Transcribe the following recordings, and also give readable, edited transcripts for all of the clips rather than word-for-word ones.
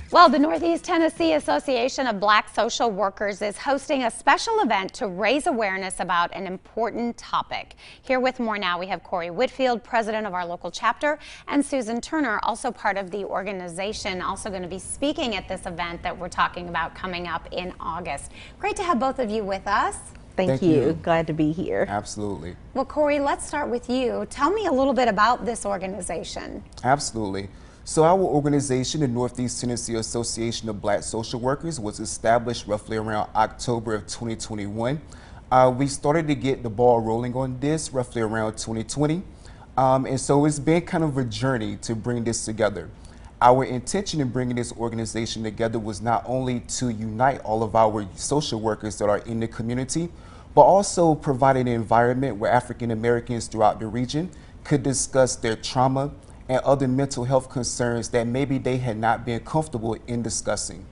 Well, the Northeast Tennessee Association of Black Social Workers is hosting a special event to raise awareness about an important topic. Here with more now, we have Cory Whitfield, president of our local chapter, and Susan Turner, also part of the organization, also going to be speaking at this event that we're talking about coming up in August. Great to have both of you with us. Thank you. Glad to be here. Absolutely. Well, Cory, let's start with you. Tell me a little bit about this organization. Absolutely. So our organization, the Northeast Tennessee Association of Black Social Workers, was established roughly around October of 2021. We started to get the ball rolling on this roughly around 2020. And so it's been kind of a journey to bring this together. Our intention in bringing this organization together was not only to unite all of our social workers that are in the community, but also provide an environment where African Americans throughout the region could discuss their trauma and other mental health concerns that maybe they had not been comfortable in discussing.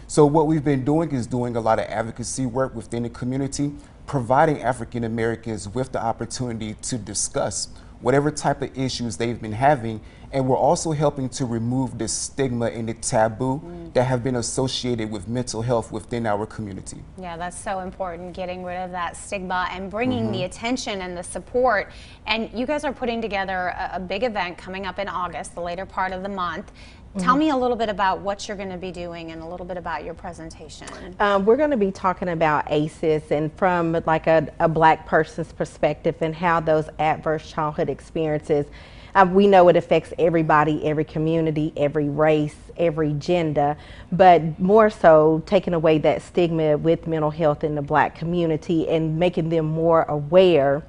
So what we've been doing is doing a lot of advocacy work within the community, providing African Americans with the opportunity to discuss whatever type of issues they've been having, and we're also helping to remove the stigma and the taboo that have been associated with mental health within our community. Yeah, that's so important, getting rid of that stigma and bringing the attention and the support. And you guys are putting together a big event coming up in August, the later part of the month. Tell me a little bit about what you're going to be doing and a little bit about your presentation. We're going to be talking about ACEs and from like a black person's perspective and how those adverse childhood experiences, we know it affects everybody, every community, every race, every gender, but more so taking away that stigma with mental health in the black community and making them more aware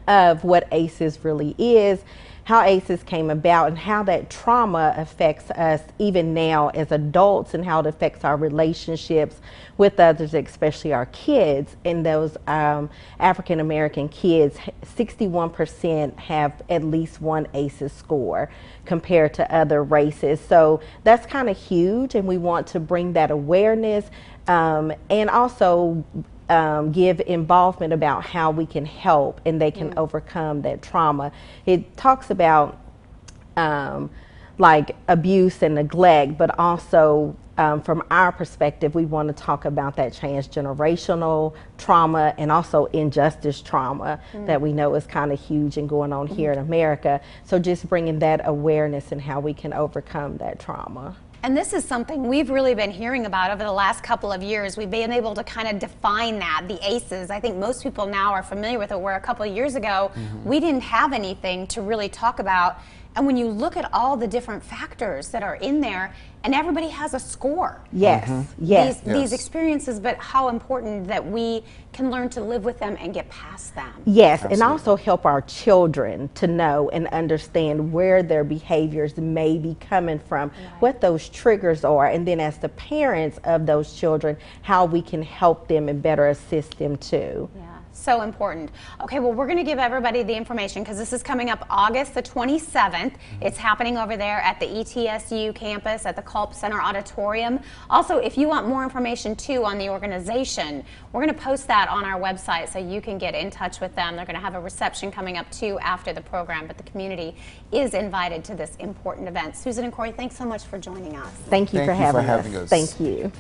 of what ACEs really is, how ACEs came about, and how that trauma affects us even now as adults, and how it affects our relationships with others, especially our kids. And those African American kids, 61% have at least one ACEs score compared to other races. So that's kind of huge, and we want to bring that awareness and also give involvement about how we can help and they can overcome that trauma. It talks about like abuse and neglect, but also from our perspective, we want to talk about that transgenerational trauma and also injustice trauma that we know is kind of huge and going on here in America. So just bringing that awareness and how we can overcome that trauma. And this is something we've really been hearing about over the last couple of years. We've been able to kind of define that, the ACEs. I think most people now are familiar with it, where a couple of years ago, we didn't have anything to really talk about. And when you look at all the different factors that are in there, and everybody has a score. Yes, These experiences, but how important that we can learn to live with them and get past them. Yes, Absolutely. and also help our children to know and understand where their behaviors may be coming from, what those triggers are, and then as the parents of those children, how we can help them and better assist them too. Yeah. So important. Okay, well, we're going to give everybody the information because this is coming up August the 27th. It's happening over there at the ETSU campus at the Culp Center Auditorium. Also, if you want more information too on the organization, we're going to post that on our website so you can get in touch with them. They're going to have a reception coming up too after the program, but the community is invited to this important event. Susan and Cory, thanks so much for joining us. Thank you for having us. us. Thank you.